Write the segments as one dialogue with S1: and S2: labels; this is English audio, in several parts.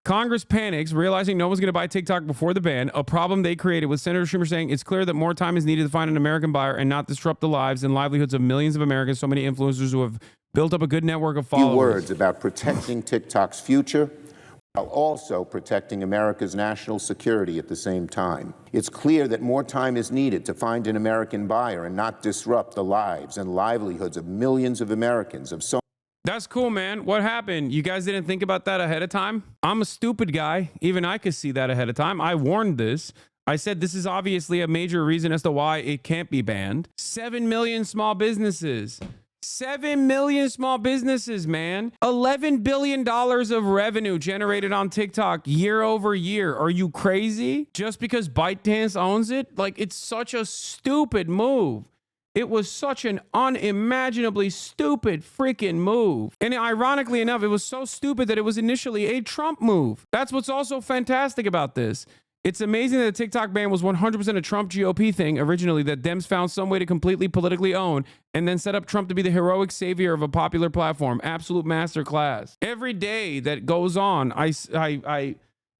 S1: Congress panics, realizing no one's going to buy TikTok before the ban, a problem they created, with Senator Schumer saying it's clear that more time is needed to find an American buyer and not disrupt the lives and livelihoods of millions of Americans, so many influencers who have built up a good network of followers.
S2: Few words about protecting TikTok's future, while also protecting America's national security at the same time. It's clear that more time is needed to find an American buyer and not disrupt the lives and livelihoods of millions of Americans.
S1: That's cool, man. What happened? You guys didn't think about that ahead of time? I'm a stupid guy. Even I could see that ahead of time. I warned this. I said this is obviously a major reason as to why it can't be banned. 7 million small businesses. 7 million small businesses, man. $11 billion of revenue generated on TikTok year over year. Are you crazy? Just because ByteDance owns it? Like, it's such a stupid move. It was such an unimaginably stupid freaking move. And ironically enough, it was so stupid that it was initially a Trump move. That's what's also fantastic about this. It's amazing that the TikTok ban was 100% a Trump GOP thing originally, that Dems found some way to completely politically own and then set up Trump to be the heroic savior of a popular platform. Absolute masterclass. Every day that goes on, I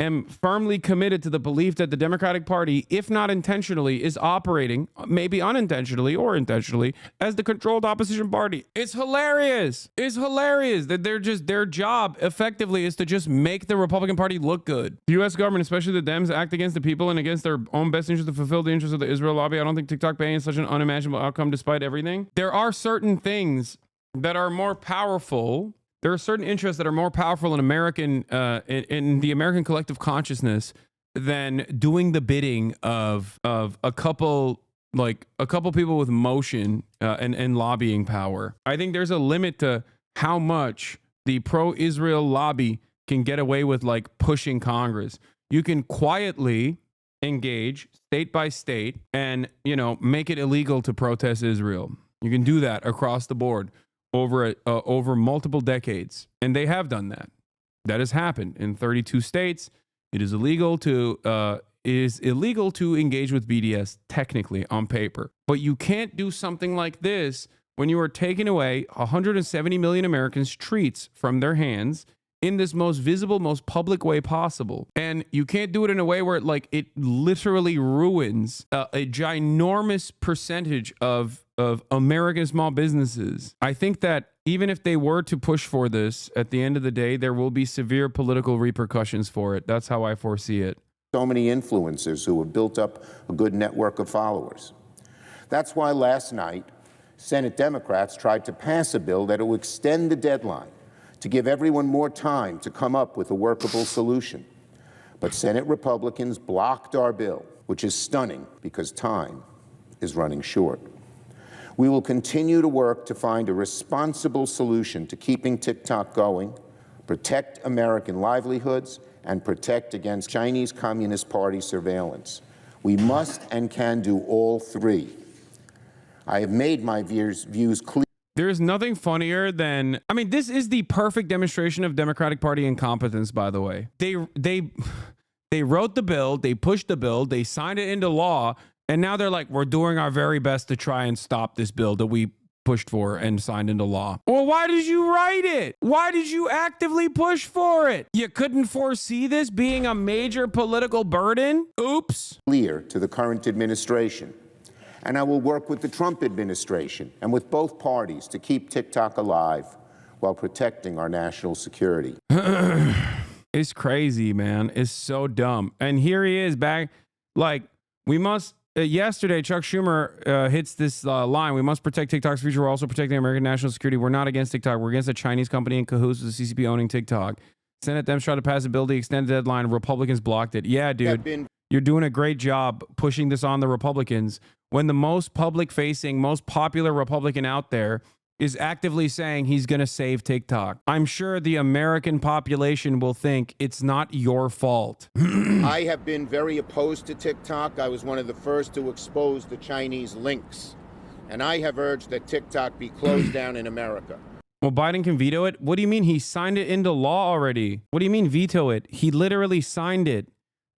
S1: am firmly committed to the belief that the Democratic Party, if not intentionally, is operating, maybe unintentionally or intentionally, as the controlled opposition party. It's hilarious. It's hilarious that they're just, their job effectively is to just make the Republican Party look good. The U.S. government, especially the Dems, act against the people and against their own best interest to fulfill the interests of the Israel lobby. I don't think TikTok ban is such an unimaginable outcome despite everything. There are certain things that are more powerful. There are certain interests that are more powerful in American, in the American collective consciousness than doing the bidding of a couple people with motion and lobbying power. I think there's a limit to how much the pro-Israel lobby can get away with, like, pushing Congress. You can quietly engage state by state and, you know, make it illegal to protest Israel. You can do that across the board over multiple decades, and they have done that. That has happened in 32 states. It is illegal to engage with BDS technically on paper, but you can't do something like this when you are taking away 170 million Americans' treats from their hands in this most visible, most public way possible. And you can't do it in a way where it literally ruins a ginormous percentage of American small businesses. I think that even if they were to push for this, at the end of the day, there will be severe political repercussions for it. That's how I foresee it.
S2: So many influencers who have built up a good network of followers. That's why last night, Senate Democrats tried to pass a bill that will extend the deadline to give everyone more time to come up with a workable solution. But Senate Republicans blocked our bill, which is stunning because time is running short. We will continue to work to find a responsible solution to keeping TikTok going, protect American livelihoods, and protect against Chinese Communist Party surveillance. We must and can do all three. I have made my views clear.
S1: There's nothing funnier than, I mean, this is the perfect demonstration of Democratic Party incompetence, by the way. They wrote the bill, they pushed the bill, they signed it into law, and now they're like, we're doing our very best to try and stop this bill that we pushed for and signed into law. Well, why did you write it? Why did you actively push for it? You couldn't foresee this being a major political burden? Oops.
S2: Clear to the current administration. And I will work with the Trump administration and with both parties to keep TikTok alive while protecting our national security.
S1: It's crazy, man. It's so dumb. And here he is back. Like, we must, yesterday, Chuck Schumer hits this line. We must protect TikTok's future. We're also protecting American national security. We're not against TikTok. We're against a Chinese company in cahoots with the CCP owning TikTok. Senate Dems tried to pass a bill to extend the deadline. Republicans blocked it. Yeah, dude. You're doing a great job pushing this on the Republicans when the most public-facing, most popular Republican out there is actively saying he's going to save TikTok. I'm sure the American population will think it's not your fault.
S2: I have been very opposed to TikTok. I was one of the first to expose the Chinese links. And I have urged that TikTok be closed down in America.
S1: Well, Biden can veto it? What do you mean? He signed it into law already. What do you mean veto it? He literally signed it.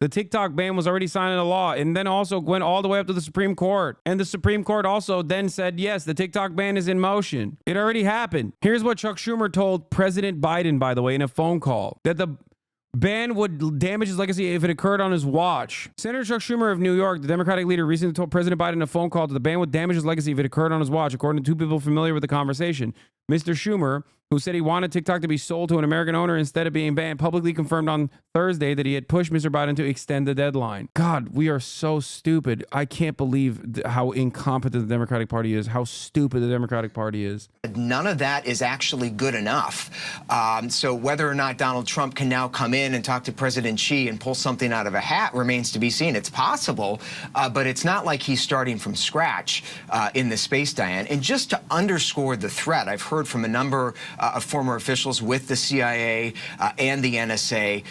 S1: The TikTok ban was already signed into law and then also went all the way up to the Supreme Court. And the Supreme Court also then said, yes, the TikTok ban is in motion. It already happened. Here's what Chuck Schumer told President Biden, by the way, in a phone call, that ban would damage his legacy if it occurred on his watch. Senator Chuck Schumer of New York, the Democratic leader, recently told President Biden in a phone call that the ban would damage his legacy if it occurred on his watch, according to two people familiar with the conversation. Mr. Schumer, who said he wanted TikTok to be sold to an American owner instead of being banned, publicly confirmed on Thursday that he had pushed Mr. Biden to extend the deadline. God, we are so stupid. I can't believe how incompetent the Democratic Party is, how stupid the Democratic Party is.
S3: None of that is actually good enough. So whether or not Donald Trump can now come in and talk to President Xi and pull something out of a hat remains to be seen. It's possible, but it's not like he's starting from scratch in the space, Diane. And just to underscore the threat, I've heard from a number of former officials with the CIA and the NSA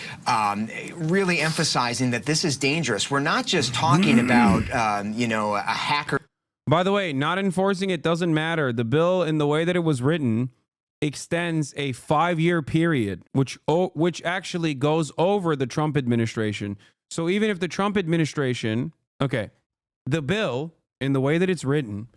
S3: really emphasizing that this is dangerous. We're not just talking about, a hacker.
S1: By the way, not enforcing it doesn't matter. The bill, in the way that it was written, extends a 5-year period, which actually goes over the Trump administration. So even if the Trump administration, the bill, in the way that it's written,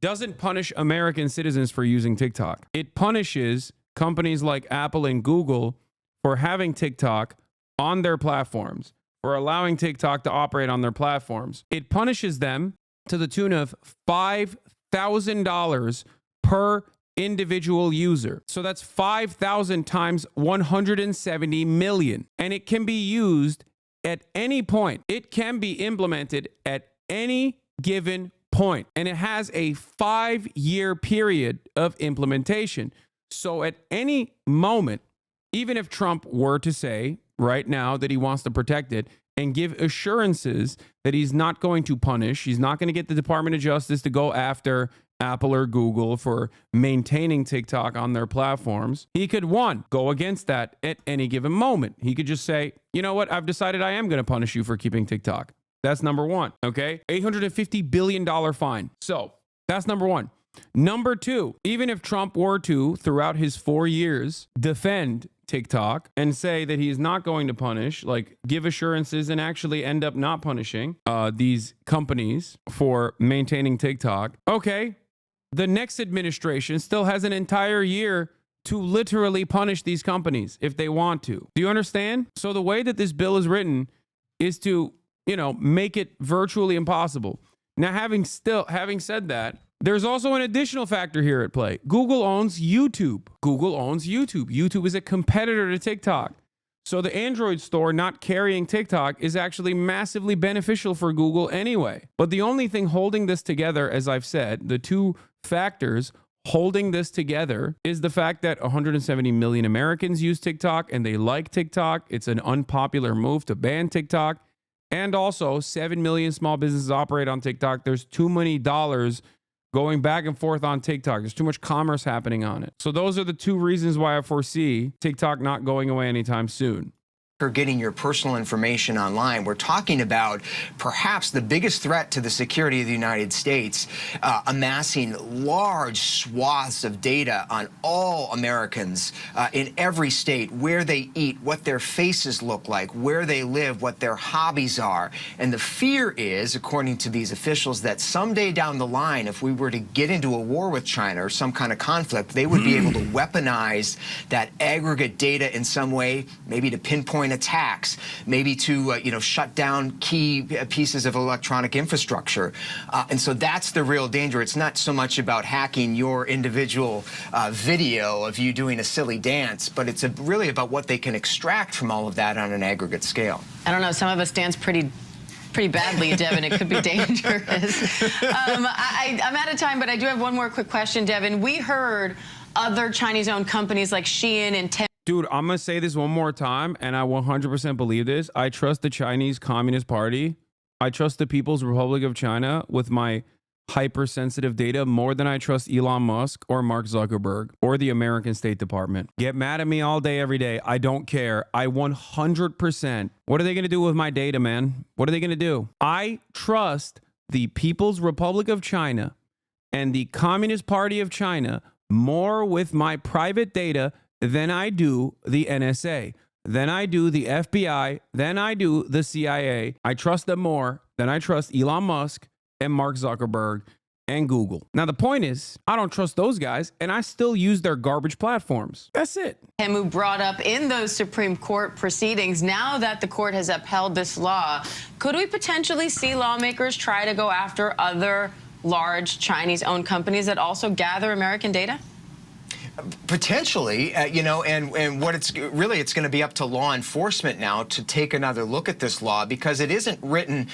S1: doesn't punish American citizens for using TikTok. It punishes companies like Apple and Google for having TikTok on their platforms, for allowing TikTok to operate on their platforms. It punishes them to the tune of $5,000 per individual user. So that's 5,000 times 170 million. And it can be used at any point. It can be implemented at any given point. And it has a 5-year period of implementation. So at any moment, even if Trump were to say right now that he wants to protect it and give assurances that he's not going to punish, he's not going to get the Department of Justice to go after Apple or Google for maintaining TikTok on their platforms, he could, one, go against that at any given moment. He could just say, you know what, I've decided I am going to punish you for keeping TikTok. That's number one, okay? $850 billion fine. So that's number one. Number two, even if Trump were to, throughout his 4 years, defend TikTok and say that he is not going to punish, like give assurances and actually end up not punishing these companies for maintaining TikTok, okay, the next administration still has an entire year to literally punish these companies if they want to. Do you understand? So the way that this bill is written is to, make it virtually impossible. Now, having said that, there's also an additional factor here at play. Google owns YouTube. YouTube is a competitor to TikTok. So the Android store not carrying TikTok is actually massively beneficial for Google anyway. But the only thing holding this together, as I've said, the two factors holding this together is the fact that 170 million Americans use TikTok and they like TikTok. It's an unpopular move to ban TikTok. And also 7 million small businesses operate on TikTok. There's too many dollars going back and forth on TikTok. There's too much commerce happening on it. So those are the two reasons why I foresee TikTok not going away anytime soon.
S3: For getting your personal information online. We're talking about perhaps the biggest threat to the security of the United States, amassing large swaths of data on all Americans in every state, where they eat, what their faces look like, where they live, what their hobbies are. And the fear is, according to these officials, that someday down the line, if we were to get into a war with China or some kind of conflict, they would be able to weaponize that aggregate data in some way, maybe to pinpoint attacks, maybe to shut down key pieces of electronic infrastructure. And so that's the real danger. It's not so much about hacking your individual video of you doing a silly dance, but it's really about what they can extract from all of that on an aggregate scale.
S4: I don't know. Some of us dance pretty badly, Devin. It could be dangerous. I'm out of time, but I do have one more quick question, Devin. We heard other Chinese-owned companies like Shein and
S1: Dude, I'm going to say this one more time, and I 100% believe this. I trust the Chinese Communist Party. I trust the People's Republic of China with my hypersensitive data more than I trust Elon Musk or Mark Zuckerberg or the American State Department. Get mad at me all day, every day. I don't care. I 100%. What are they going to do with my data, man? What are they going to do? I trust the People's Republic of China and the Communist Party of China more with my private data than I do the NSA, than I do the FBI, than I do the CIA. I trust them more than I trust Elon Musk and Mark Zuckerberg and Google. Now, the point is, I don't trust those guys, and I still use their garbage platforms. That's it.
S4: Him who brought up in those Supreme Court proceedings, now that the court has upheld this law, could we potentially see lawmakers try to go after other large Chinese-owned companies that also gather American data?
S3: Potentially, and what it's going to be up to law enforcement now to take another look at this law, because it isn't written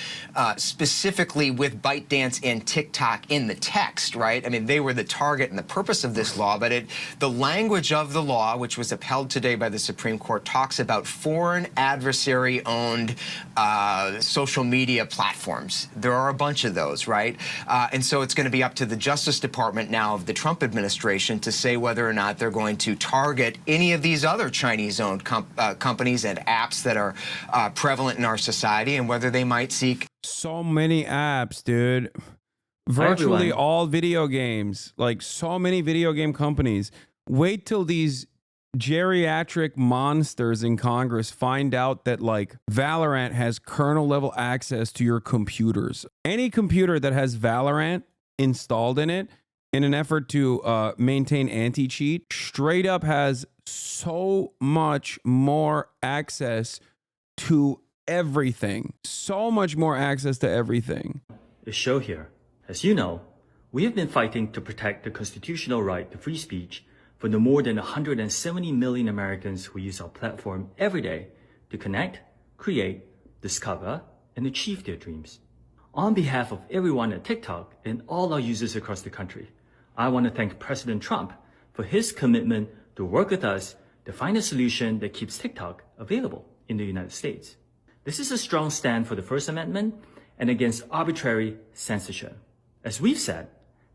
S3: specifically with ByteDance and TikTok in the text, right? I mean, they were the target and the purpose of this law, but the language of the law, which was upheld today by the Supreme Court, talks about foreign adversary-owned social media platforms. There are a bunch of those, right? And so it's going to be up to the Justice Department now of the Trump administration to say whether or not they're going to target any of these other Chinese-owned companies and apps that are prevalent in our society, and whether they might seek.
S1: So many apps, dude. Virtually all video games, like so many video game companies. Wait till these geriatric monsters in Congress find out that like Valorant has kernel level access to your computers. Any computer that has Valorant installed in it, in an effort to maintain anti-cheat, straight up has so much more access to everything. So much more access to everything.
S5: The show here. As you know, we have been fighting to protect the constitutional right to free speech for the more than 170 million Americans who use our platform every day to connect, create, discover, and achieve their dreams. On behalf of everyone at TikTok and all our users across the country, I want to thank President Trump for his commitment to work with us to find a solution that keeps TikTok available in the United States. This is a strong stand for the First Amendment and against arbitrary censorship. As we've said,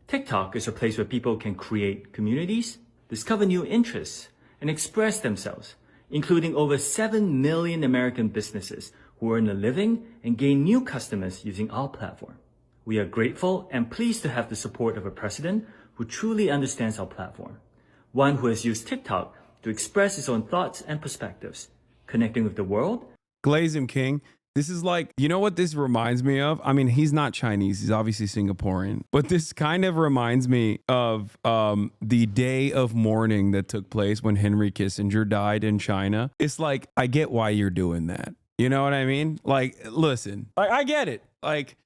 S5: TikTok is a place where people can create communities, discover new interests, and express themselves, including over 7 million American businesses who earn a living and gain new customers using our platform. We are grateful and pleased to have the support of a president who truly understands our platform, one who has used TikTok to express his own thoughts and perspectives, connecting with the world.
S1: Glaze him, King. This is like, you know what this reminds me of? I mean, he's not Chinese. He's obviously Singaporean. But this kind of reminds me of the day of mourning that took place when Henry Kissinger died in China. It's like, I get why you're doing that. You know what I mean? Like, listen, I get it. Like,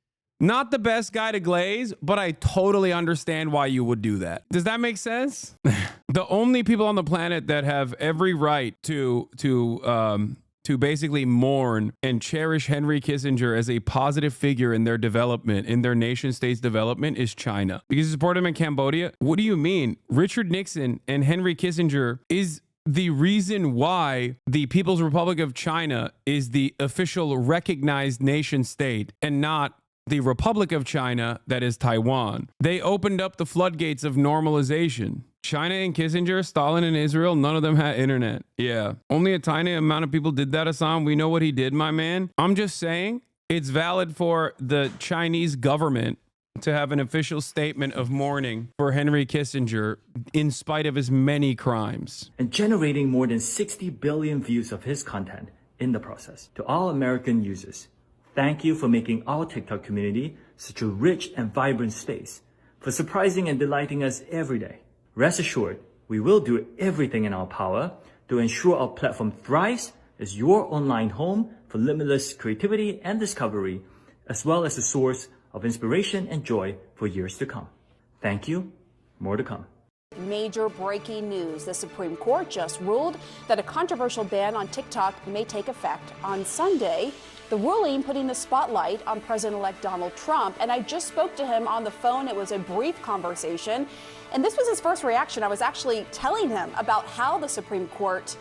S1: not the best guy to glaze, but I totally understand why you would do that. Does that make sense? The only people on the planet that have every right to basically mourn and cherish Henry Kissinger as a positive figure in their development, in their nation state's development, is China. Because you support him in Cambodia? What do you mean? Richard Nixon and Henry Kissinger is the reason why the People's Republic of China is the official recognized nation state and not the Republic of China, that is Taiwan. They opened up the floodgates of normalization. China and Kissinger, Stalin and Israel, none of them had internet. Yeah, only a tiny amount of people did that, Hasan. We know what he did, my man. I'm just saying it's valid for the Chinese government to have an official statement of mourning for Henry Kissinger in spite of his many crimes.
S5: And generating more than 60 billion views of his content in the process. To all American users, thank you for making our TikTok community such a rich and vibrant space, for surprising and delighting us every day. Rest assured, we will do everything in our power to ensure our platform thrives as your online home for limitless creativity and discovery, as well as a source of inspiration and joy for years to come. Thank you. More to come.
S6: Major breaking news. The Supreme Court just ruled that a controversial ban on TikTok may take effect on Sunday. The ruling putting the spotlight on President-elect Donald Trump. And I just spoke to him on the phone. It was a brief conversation. And this was his first reaction. I was actually telling him about how the Supreme Court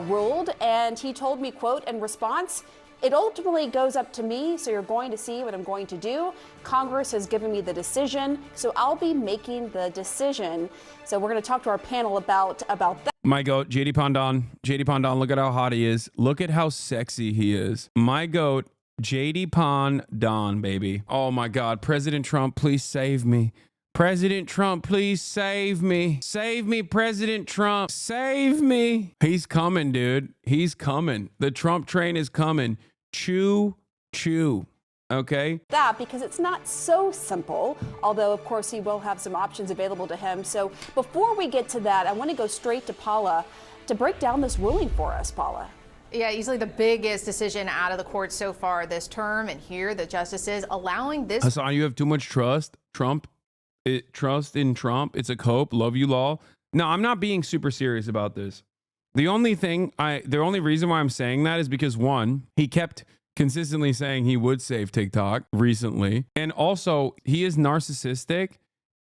S6: ruled. And he told me, quote, in response, "It ultimately goes up to me, so you're going to see what I'm going to do. Congress has given me the decision, so I'll be making the decision." So we're going to talk to our panel about that.
S1: My goat, JD Pandon. JD Pandon, look at how hot he is. Look at how sexy he is. My goat, JD Pandon, baby. Oh my God, President Trump, please save me. President Trump, please save me. Save me, President Trump. Save me. He's coming, dude. He's coming. The Trump train is coming. Choo, choo. Okay.
S6: That because it's not so simple, although of course he will have some options available to him. So before we get to that, I want to go straight to Paula to break down this ruling for us, Paula.
S7: Yeah, easily the biggest decision out of the court so far this term. And here the justices allowing this.
S1: Hasan, you have too much trust in Trump. It's a cope. Love you, law. No, I'm not being super serious about this. The only reason why I'm saying that is because, one, he kept consistently saying he would save TikTok recently. And also, he is narcissistic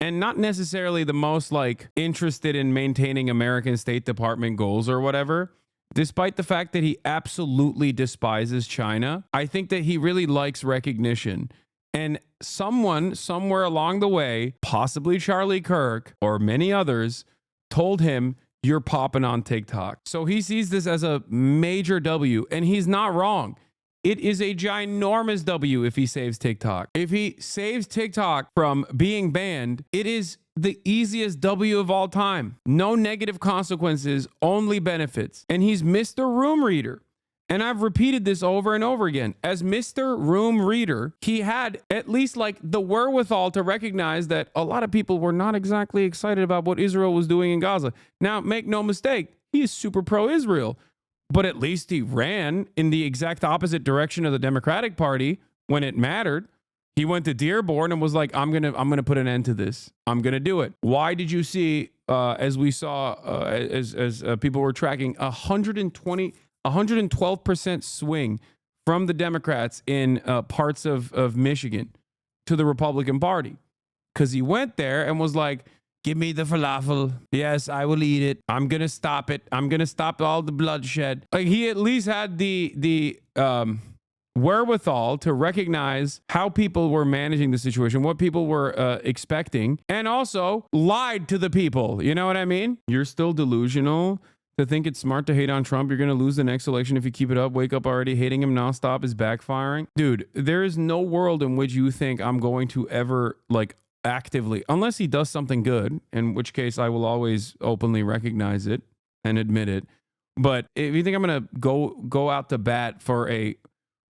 S1: and not necessarily the most interested in maintaining American State Department goals or whatever. Despite the fact that he absolutely despises China, I think that he really likes recognition. And someone somewhere along the way, possibly Charlie Kirk or many others, told him, you're popping on TikTok. So he sees this as a major W, and he's not wrong. It is a ginormous W if he saves TikTok. If he saves TikTok from being banned, it is the easiest W of all time. No negative consequences, only benefits. And he's Mr. Room Reader. And I've repeated this over and over again. As Mr. Room Reader, he had at least the wherewithal to recognize that a lot of people were not exactly excited about what Israel was doing in Gaza. Now, make no mistake, he is super pro-Israel. But at least he ran in the exact opposite direction of the Democratic Party when it mattered. He went to Dearborn and was like, I'm gonna put an end to this. I'm gonna do it. Why did you see, as we saw, as people were tracking, 112% swing from the Democrats in parts of Michigan to the Republican Party? Because he went there and was like, give me the falafel. Yes, I will eat it. I'm going to stop it. I'm going to stop all the bloodshed. He at least had the wherewithal to recognize how people were managing the situation, what people were expecting, and also lied to the people. You know what I mean? You're still delusional to think it's smart to hate on Trump. You're going to lose the next election if you keep it up. Wake up already. Hating him nonstop is backfiring. Dude, there is no world in which you think I'm going to ever actively, unless he does something good, in which case I will always openly recognize it and admit it. But if you think I'm going to go out to bat for a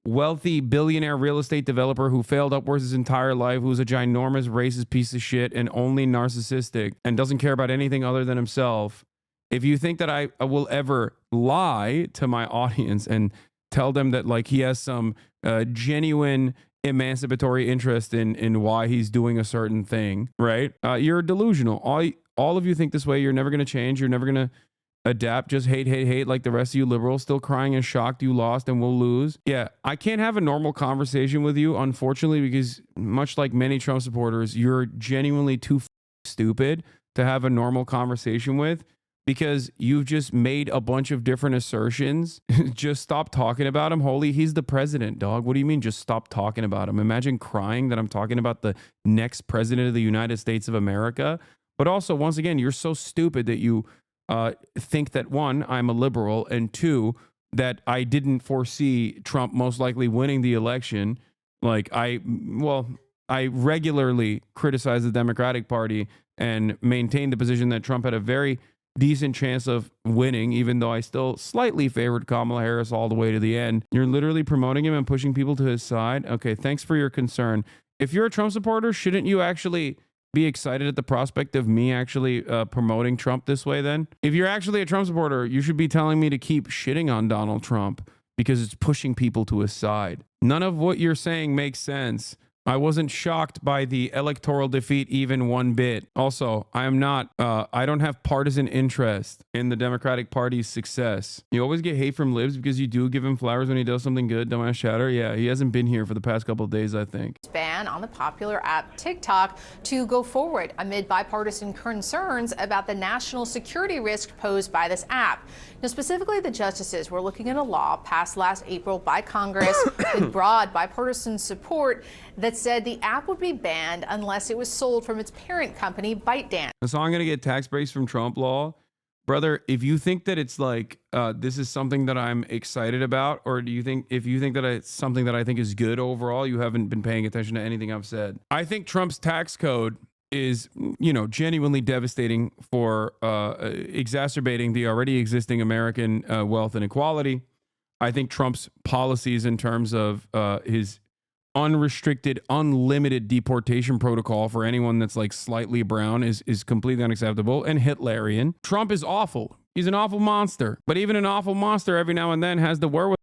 S1: wealthy billionaire real estate developer who failed upwards his entire life, who's a ginormous racist piece of shit and only narcissistic and doesn't care about anything other than himself, if you think that I will ever lie to my audience and tell them that he has some genuine emancipatory interest in why he's doing a certain thing, right? You're delusional. All of you think this way. You're never going to change. You're never going to adapt. Just hate like the rest of you liberals, still crying and shocked you lost and will lose. Yeah, I can't have a normal conversation with you, unfortunately, because much like many Trump supporters, you're genuinely too stupid to have a normal conversation with, because you've just made a bunch of different assertions. Just stop talking about him. Holy, he's the president, dog. What do you mean just stop talking about him? Imagine crying that I'm talking about the next president of the United States of America. But also, once again, you're so stupid that you think that, one, I'm a liberal, and two, that I didn't foresee Trump most likely winning the election. I regularly criticize the Democratic Party and maintain the position that Trump had a very decent chance of winning, even though I still slightly favored Kamala Harris all the way to the end. You're literally promoting him and pushing people to his side. Okay, thanks for your concern. If you're a Trump supporter, shouldn't you actually be excited at the prospect of me actually promoting Trump this way then? If you're actually a Trump supporter, you should be telling me to keep shitting on Donald Trump because it's pushing people to his side. None of what you're saying makes sense. I wasn't shocked by the electoral defeat even one bit. Also, I don't have partisan interest in the Democratic Party's success. You always get hate from libs because you do give him flowers when he does something good. Dumbass chatter. Yeah, he hasn't been here for the past couple of days, I think.
S7: Ban on the popular app TikTok to go forward amid bipartisan concerns about the national security risk posed by this app. Now, specifically, the justices were looking at a law passed last April by Congress with broad bipartisan support that said the app would be banned unless it was sold from its parent company, ByteDance.
S1: So I'm going to get tax breaks from Trump law. Brother, if you think that it's this is something that I'm excited about, or if you think that it's something that I think is good overall, you haven't been paying attention to anything I've said. I think Trump's tax code is, genuinely devastating for exacerbating the already existing American wealth inequality. I think Trump's policies in terms of his unrestricted, unlimited deportation protocol for anyone that's like slightly brown is completely unacceptable and Hitlerian. Trump is awful. He's an awful monster. But even an awful monster every now and then has the wherewithal